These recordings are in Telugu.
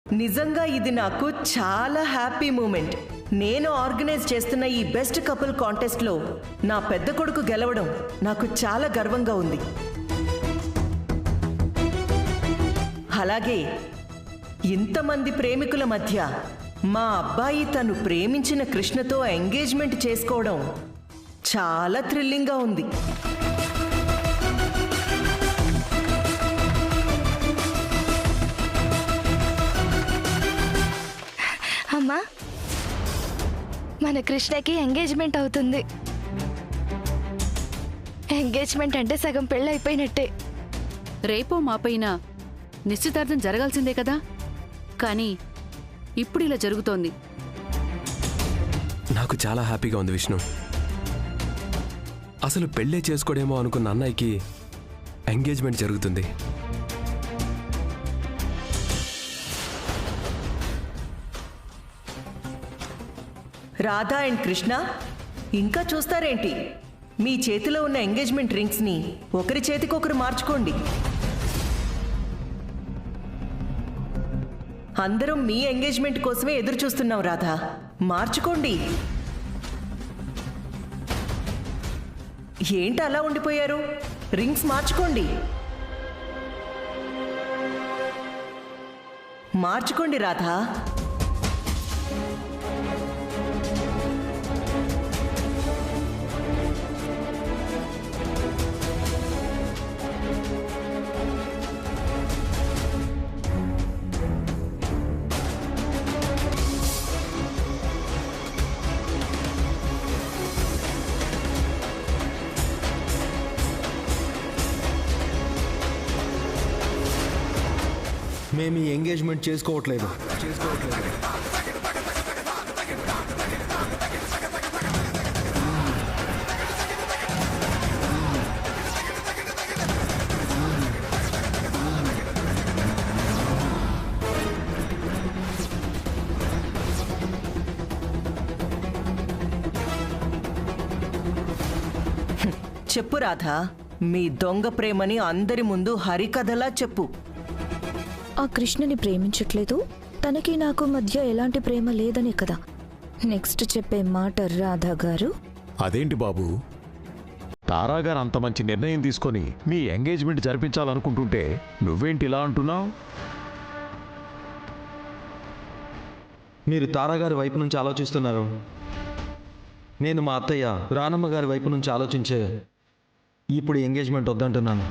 నిజంగా ఇది నాకు చాలా హ్యాపీ మూమెంట్. నేను ఆర్గనైజ్ చేస్తున్న ఈ బెస్ట్ కపుల్ కాంటెస్ట్లో నా పెద్ద కొడుకు గెలవడం నాకు చాలా గర్వంగా ఉంది. అలాగే ఇంతమంది ప్రేమికుల మధ్య మా అబ్బాయి తను ప్రేమించిన కృష్ణతో ఎంగేజ్మెంట్ చేసుకోవడం చాలా థ్రిల్లింగ్గా ఉంది. అమ్మా, మన కృష్ణకి ఎంగేజ్మెంట్ అవుతుంది. ఎంగేజ్మెంట్ అంటే సగం పెళ్ళైపోయినట్టే. రేపో మాపైన నిశ్చితార్థం జరగాల్సిందే కదా, కానీ ఇప్పుడు ఇలా జరుగుతోంది. నాకు చాలా హ్యాపీగా ఉంది విష్ణు. అసలు పెళ్ళే చేసుకోడేమో అనుకున్న అన్నయ్యకి ఎంగేజ్మెంట్ జరుగుతుంది. రాధా అండ్ కృష్ణ, ఇంకా చూస్తారేంటి? మీ చేతిలో ఉన్న ఎంగేజ్మెంట్ రింగ్స్ని ఒకరి చేతికొకరు మార్చుకోండి. అందరం మీ ఎంగేజ్మెంట్ కోసమే ఎదురు చూస్తున్నాం. రాధా, మార్చుకోండి. ఏంటి అలా ఉండిపోయారు? రింగ్స్ మార్చుకోండి. మార్చుకోండి రాధా. మేము ఈ ఎంగేజ్మెంట్ చేసుకోవట్లేదు. చెప్పు రాధా, మీ దొంగ ప్రేమని అందరి ముందు హరికథలా చెప్పు. ఆ కృష్ణని ప్రేమించట్లేదు, తనకి నాకు మధ్య ఎలాంటి ప్రేమ లేదనే కదా నెక్స్ట్ చెప్పే మాట రాధా గారు? అదేంటి బాబు, తారాగారు అంత మంచి నిర్ణయం తీసుకొని మీ ఎంగేజ్మెంట్ జరిపించాలనుకుంటుంటే నువ్వేంటి ఇలా అంటున్నావు? మీరు తారాగారి వైపు నుంచి ఆలోచిస్తున్నారు. నేను మా అత్తయ్య రానమ్మ గారి వైపు నుంచి ఆలోచించే ఇప్పుడు ఎంగేజ్మెంట్ వద్దంటున్నాను.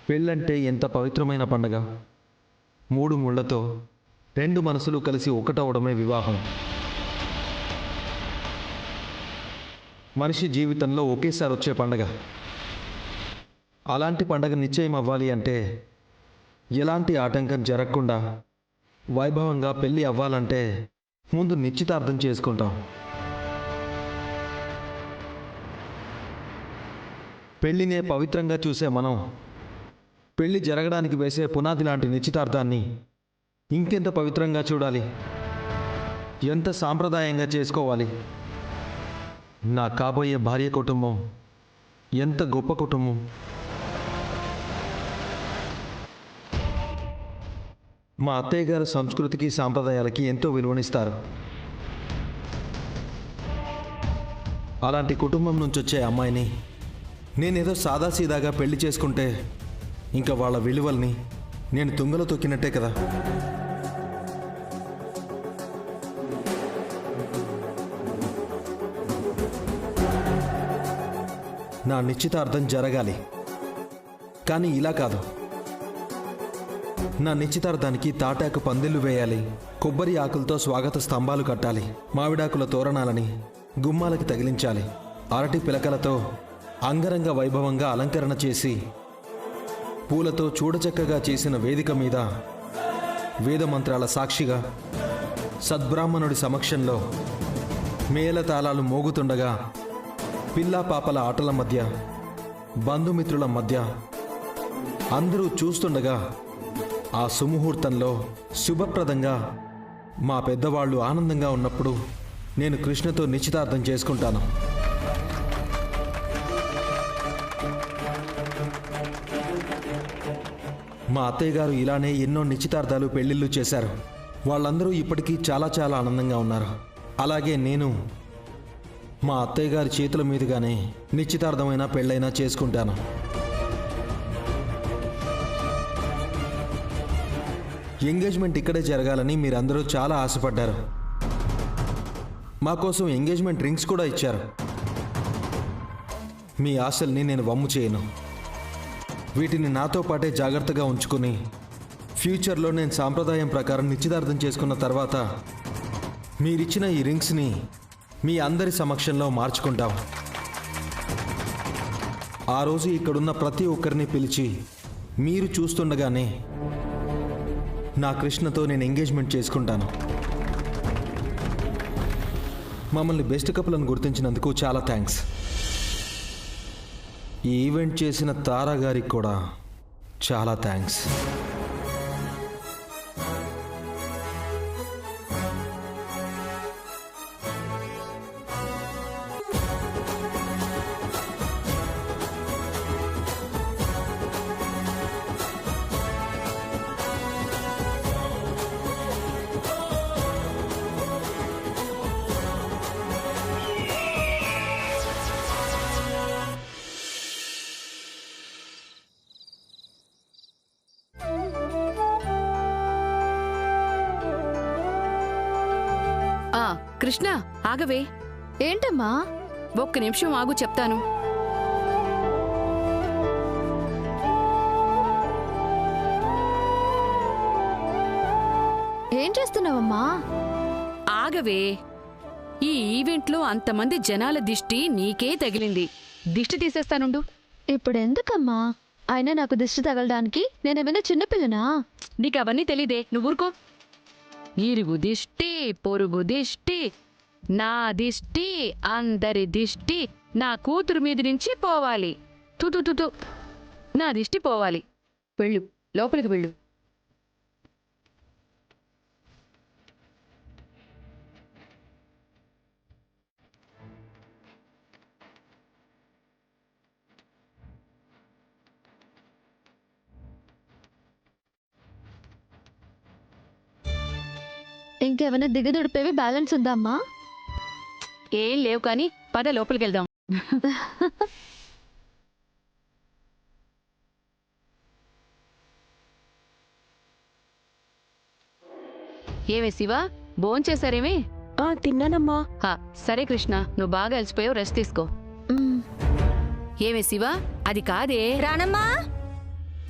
పెళ్ళంటే ఎంత పవిత్రమైన పండగ. 3 ముళ్లతో 2 మనసులు కలిసి ఒకటవడమే వివాహం. మనిషి జీవితంలో ఒకేసారి వచ్చే పండగ. అలాంటి పండగ నిశ్చయం అవ్వాలి అంటే, ఎలాంటి ఆటంకం జరగకుండా వైభవంగా పెళ్ళి అవ్వాలంటే ముందు నిశ్చితార్థం చేసుకుంటాం. పెళ్ళినే పవిత్రంగా చూసే మనం పెళ్లి జరగడానికి వేసే పునాది లాంటి నిశ్చితార్థాన్ని ఇంకెంత పవిత్రంగా చూడాలి, ఎంత సాంప్రదాయంగా చేసుకోవాలి. నా కాబోయే భార్య కుటుంబం ఎంత గొప్ప కుటుంబం. మా అత్తయ్య గారు సంస్కృతికి సాంప్రదాయాలకి ఎంతో విలువనిస్తారు. అలాంటి కుటుంబం నుంచి వచ్చే అమ్మాయిని నేనేదో సాదాసీదాగా పెళ్లి చేసుకుంటే ఇంకా వాళ్ళ విలువల్ని నేను తుంగలో తొక్కినట్టే కదా. నా నిశ్చితార్థం జరగాలి, కానీ ఇలా కాదు. నా నిశ్చితార్థానికి తాటాకు పందిళ్లు వేయాలి, కొబ్బరి ఆకులతో స్వాగత స్తంభాలు కట్టాలి, మామిడాకుల తోరణాలని గుమ్మాలకి తగిలించాలి, అరటి పిలకలతో అంగరంగ వైభవంగా అలంకరణ చేసి పూలతో చూడచక్కగా చేసిన వేదిక మీద వేదమంత్రాల సాక్షిగా సద్బ్రాహ్మణుడి సమక్షంలో మేళతాళాలు మోగుతుండగా పిల్లా పాపల ఆటల మధ్య బంధుమిత్రుల మధ్య అందరూ చూస్తుండగా ఆ సుముహూర్తంలో శుభప్రదంగా మా పెద్దవాళ్ళు ఆనందంగా ఉన్నప్పుడు నేను కృష్ణతో నిశ్చితార్థం చేసుకుంటాను. మా అత్తయ్య గారు ఇలానే ఎన్నో నిశ్చితార్థాలు పెళ్లిళ్ళు చేశారు. వాళ్ళందరూ ఇప్పటికీ చాలా చాలా ఆనందంగా ఉన్నారు. అలాగే నేను మా అత్తయ్య గారి చేతుల మీదుగానే నిశ్చితార్థమైన పెళ్ళైనా చేసుకుంటాను. ఎంగేజ్మెంట్ ఇక్కడే జరగాలని మీరందరూ చాలా ఆశపడ్డారు. మా కోసం ఎంగేజ్మెంట్ రింగ్స్ కూడా ఇచ్చారు. మీ ఆశల్ని నేను వమ్ము చేయను. వీటిని నాతో పాటే జాగ్రత్తగా ఉంచుకుని ఫ్యూచర్లో నేను సాంప్రదాయం ప్రకారం నిశ్చితార్థం చేసుకున్న తర్వాత మీరిచ్చిన ఈ రింగ్స్ని మీ అందరి సమక్షంలో మార్చుకుంటాం. ఆ రోజు ఇక్కడున్న ప్రతి ఒక్కరిని పిలిచి మీరు చూస్తుండగానే నా కృష్ణతో నేను ఎంగేజ్మెంట్ చేసుకుంటాను. మమ్మల్ని బెస్ట్ కపుల్ అని గుర్తించినందుకు చాలా థ్యాంక్స్. ఈ ఈవెంట్ చేసిన తారా గారికి కూడా చాలా థ్యాంక్స్. కృష్ణ ఆగవే. ఏంటమ్మా? ఒక్క నిమిషం ఆగు, చెప్తాను. ఏం చేస్తున్నావమ్మా? ఆగవే. ఈ ఈవెంట్లో అంతమంది జనాల దిష్టి నీకే తగిలింది. దిష్టి తీసేస్తానుండు. ఇప్పుడు ఎందుకమ్మా? అయినా నాకు దిష్టి తగలడానికి నేనేమైనా చిన్నపిల్లనా? నీకు అవన్నీ తెలీదే, నువ్వు ఊరుకో. ఇరుగు దిష్టి, పొరుగు దిష్టి, నా దిష్టి, అందరి దిష్టి నా కూతురు మీద నుంచి పోవాలి. తుతు నా దిష్టి పోవాలి. వెళ్ళు, లోపలికి వెళ్ళు. ఇంకేమైనా దిగదుడిపేవి బ్యాలెన్స్ ఉందా అమ్మా? ఏం లేవు కానీ పద లోపలికి వెళ్దాం. ఏమే శివ, భోంచేశారేమి? తిన్నానమ్మా. సరే కృష్ణ, నువ్వు బాగా అలసిపోయావు, రెస్ట్ తీసుకో. ఏమే శివ, అది కాదే. రానమ్మా,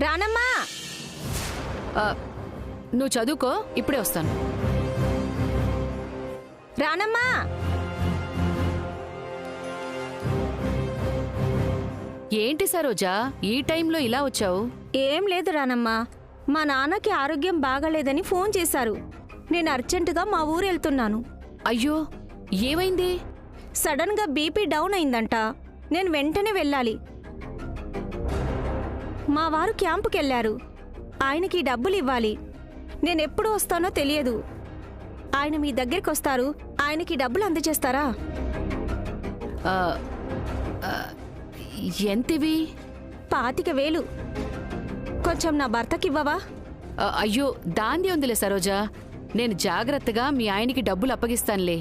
రానమ్మా. నువ్వు చదువుకో, ఇప్పుడే వస్తాను. రానమ్మా. ఏంటి సరోజా, ఈ టైంలో ఇలా వచ్చావు? ఏం లేదు రానమ్మా, మా నాన్నకి ఆరోగ్యం బాగాలేదని ఫోన్ చేశారు. నేను అర్జెంటుగా మా ఊరు వెళ్తున్నాను. అయ్యో, ఏమైంది? సడన్ గా బీపీ డౌన్ అయిందంట. నేను వెంటనే వెళ్ళాలి. మా వారు క్యాంపుకెళ్లారు. ఆయనకి డబ్బులు ఇవ్వాలి. నేనెప్పుడు వస్తానో తెలియదు. ఆయన మీ దగ్గరికి వస్తారు. ఆయనకి డబ్బులు అందజేస్తారా? ఎంతివి? 25,000. కొంచెం నా భర్తకివ్వవా? అయ్యో, దాంది ఉందిలే సరోజా, నేను జాగ్రత్తగా మీ ఆయనకి డబ్బులు అప్పగిస్తానులే.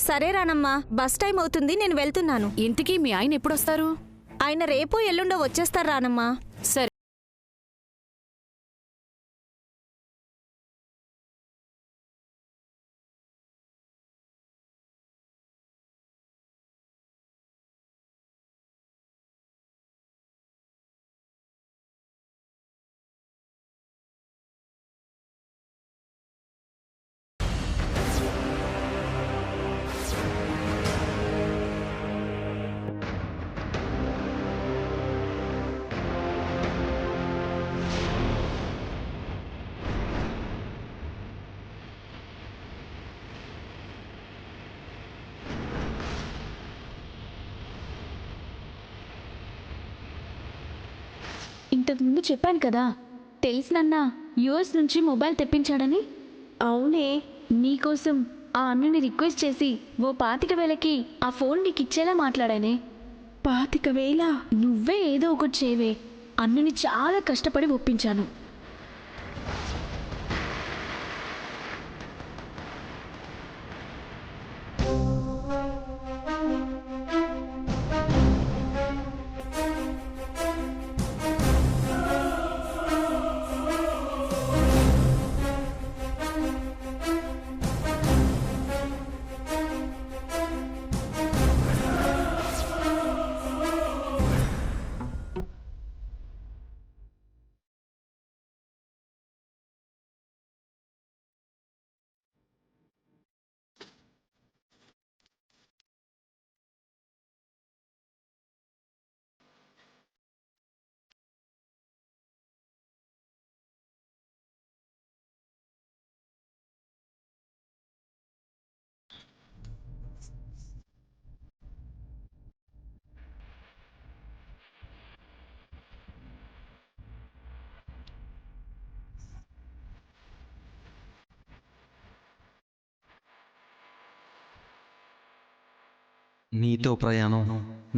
సరే రానమ్మా, బస్ టైం అవుతుంది, నేను వెళ్తున్నాను. ఇంతకీ మీ ఆయన ఎప్పుడొస్తారు? ఆయన రేపో ఎల్లుండో వచ్చేస్తారు రానమ్మా. సరే. ఇంతకుముందు చెప్పాను కదా, తెలిసినన్న యూఎస్ నుంచి మొబైల్ తెప్పించాడని. అవునే, నీకోసం ఆ అన్నని రిక్వెస్ట్ చేసి ఓ 25,000కి ఆ ఫోన్ నీకు ఇచ్చేలా మాట్లాడానే. 25,000? నువ్వే ఏదో ఒకటి చేయవే. అన్నని చాలా కష్టపడి ఒప్పించాను. నీతో ప్రయాణం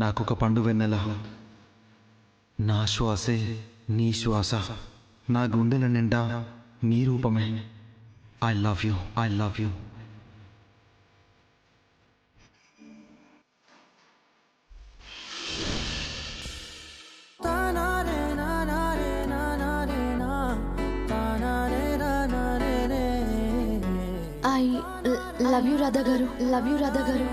నాకొక పండు వెన్నెల. నా శ్వాసే నీ శ్వాస, నా గుండెల నిండా నీ రూపమే. I love you, I love you. I love you Radha గారు, లవ్ యూ రాధా గారు.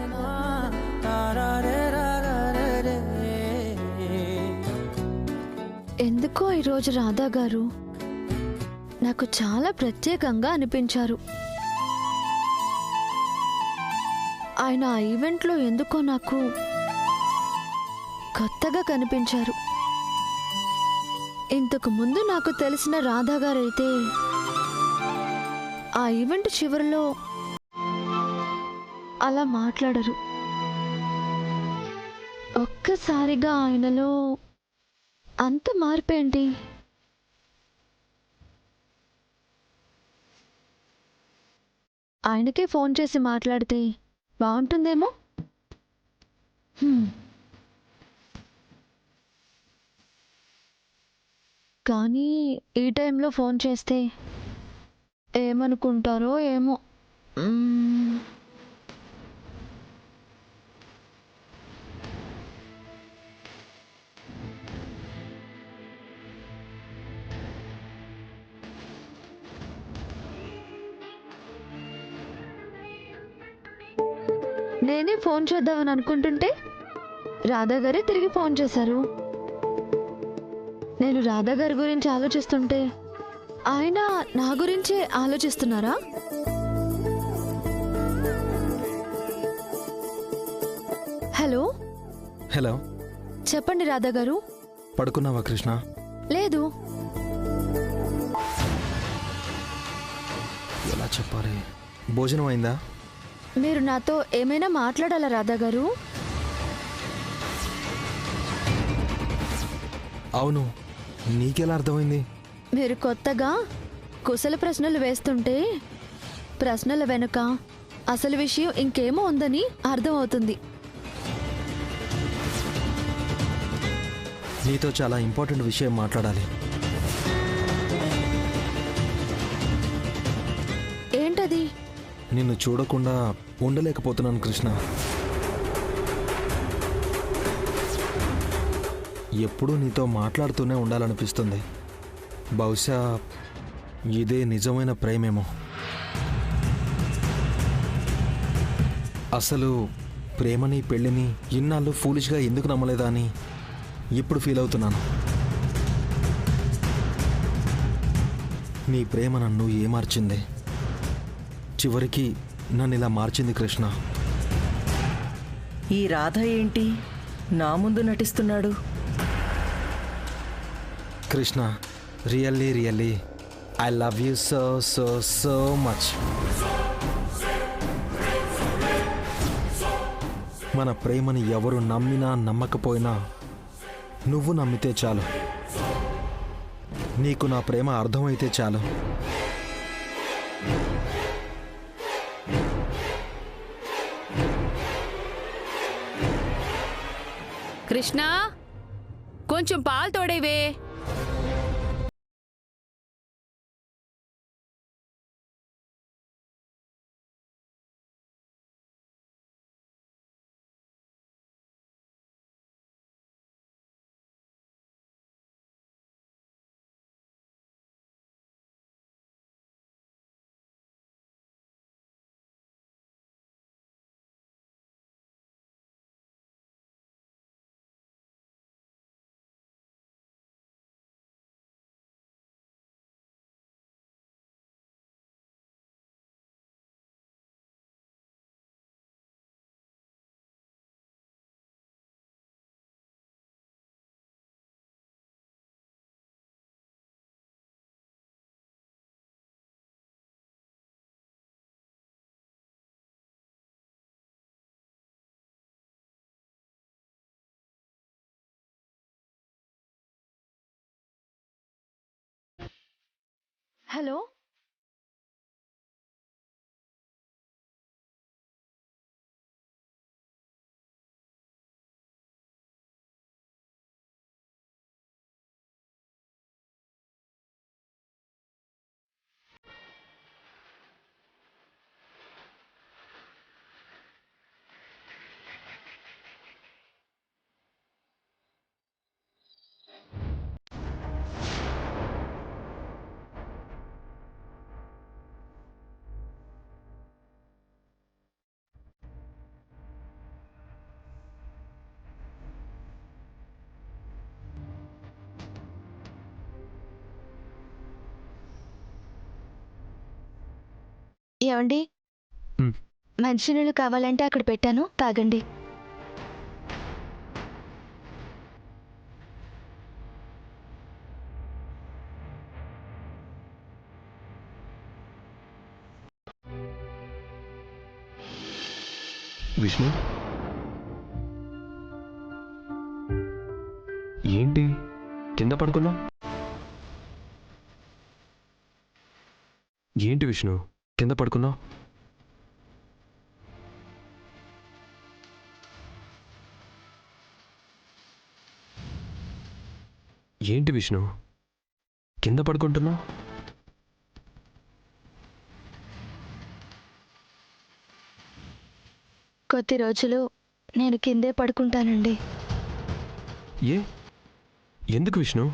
ఎందుకో ఈరోజు రాధా గారు నాకు చాలా ప్రత్యేకంగా అనిపించారు. ఆయన ఆ ఈవెంట్లో ఎందుకో నాకు కొత్తగా కనిపించారు. ఇంతకు ముందు నాకు తెలిసిన రాధా గారైతే ఆ ఈవెంట్ చివరిలో అలా మాట్లాడరు. ఒక్కసారిగా ఆయనలో అంత మార్పేంటి? ఆయనకే ఫోన్ చేసి మాట్లాడితే బాగుంటుందేమో. కానీ ఈ టైంలో ఫోన్ చేస్తే ఏమనుకుంటారో ఏమో. నేనే ఫోన్ చేద్దామని అనుకుంటుంటే రాధా గారే తిరిగి ఫోన్ చేశారు. నేను రాధా గారి గురించి ఆలోచిస్తుంటే ఆయన నా గురించే ఆలోచిస్తున్నారా? హలో హలో, చెప్పండి రాధా గారు. పడుకున్నావా కృష్ణ? లేదు. ఎలా చెప్పాలి? భోజనం అయిందా? మీరు నాతో ఏమైనా మాట్లాడాలా రాధా గారు? అవును, నీకెలా అర్థమైంది? మీరు కొత్తగా కుశల ప్రశ్నలు వేస్తుంటే ప్రశ్నల వెనుక అసలు విషయం ఇంకేమో ఉందని అర్థమవుతుంది. నీతో చాలా ఇంపార్టెంట్ విషయం మాట్లాడాలి. ఏంటది? నిన్ను చూడకుండా ఉండలేకపోతున్నాను కృష్ణ. ఎప్పుడూ నీతో మాట్లాడుతూనే ఉండాలనిపిస్తుంది. బహుశా ఇదే నిజమైన ప్రేమేమో. అసలు ప్రేమని పెళ్ళిని ఇన్నాళ్ళు ఫూలిష్గా ఎందుకు నమ్మలేదా అని ఇప్పుడు ఫీల్ అవుతున్నాను. నీ ప్రేమ నన్ను ఏమార్చింది. చివరికి నన్ను ఇలా మార్చింది కృష్ణ. ఈ రాధ ఏంటి నా ముందు నటిస్తున్నాడు? Krishna, really really I love you so so so much. మన ప్రేమని ఎవరు నమ్మినా నమ్మకపోయినా నువ్వు నమ్మితే చాలు. నీకు నా ప్రేమ అర్థమైతే చాలు. కృష్ణ, కొంచెం పాలు తోడేవే. హలో, ఏమండి మ్. మంచినీళ్ళు కావాలంటే అక్కడ పెట్టాను, తాగండి. విష్ణు, ఏంటి కింద పడుకున్నావు? ఏంటి విష్ణు కింద పడుకున్నావు? ఏంటి విష్ణు కింద పడుకుంటున్నావు? కొద్ది రోజులు నేను కిందే పడుకుంటానండి. ఎందుకు విష్ణు?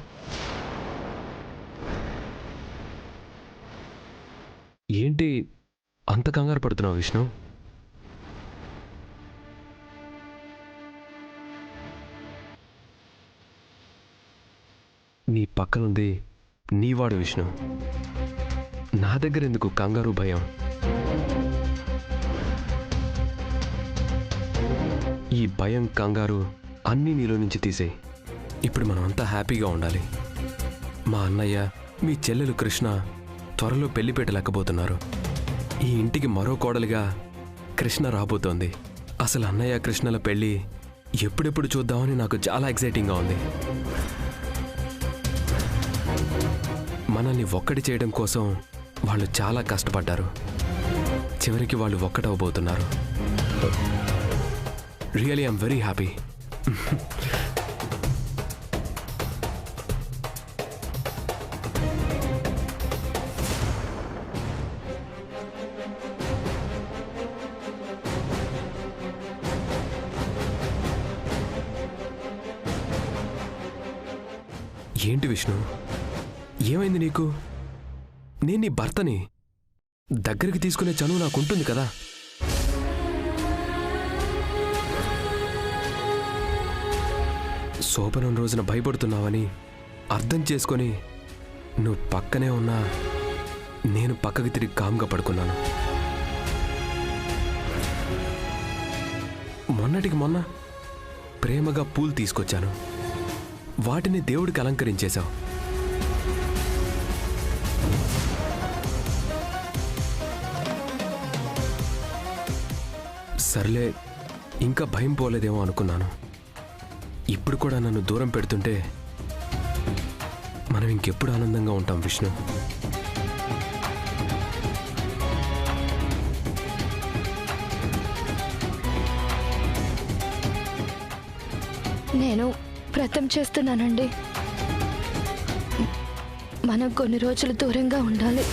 ఏంటి అంత కంగారు పడుతున్నావు విష్ణు? నీ పక్కనుంది నీవాడు విష్ణు. నా దగ్గర ఎందుకు కంగారు భయం? ఈ భయం కంగారు అన్నీ నీలో నుంచి తీసేయి. ఇప్పుడు మనం అంతా హ్యాపీగా ఉండాలి. మా అన్నయ్య మీ చెల్లెలు కృష్ణ త్వరలో పెళ్లిపేట లెక్కబోతున్నారు. ఈ ఇంటికి మరో కోడలిగా కృష్ణ రాబోతోంది. అసలు అన్నయ్య కృష్ణల పెళ్ళి ఎప్పుడెప్పుడు చూద్దామని నాకు చాలా ఎక్సైటింగ్గా ఉంది. మనల్ని ఒక్కటి చేయడం కోసం వాళ్ళు చాలా కష్టపడ్డారు. చివరికి వాళ్ళు ఒక్కటవబోతున్నారు. Really I'm very happy. ఏంటి విష్ణు, ఏమైంది నీకు? నేను నీ భర్తని. దగ్గరికి తీసుకునే చనువు నాకుంటుంది కదా. శోభనం రోజున భయపడుతున్నావని అర్థం చేసుకొని నువ్వు పక్కనే ఉన్నా నేను పక్కకి తిరిగి కామ్గా పడుకున్నాను. మొన్నటికి మొన్న ప్రేమగా పూలు తీసుకొచ్చాను. వాటిని దేవుడికి అలంకరించేశావు. సర్లే, ఇంకా భయం పోలేదేమో అనుకున్నాను. ఇప్పుడు కూడా నన్ను దూరం పెడుతుంటే మనం ఇంకెప్పుడు ఆనందంగా ఉంటాం విష్ణు. నేను వ్రతం చేస్తున్నానండి. మనం కొన్ని రోజులు దూరంగా ఉండాలి.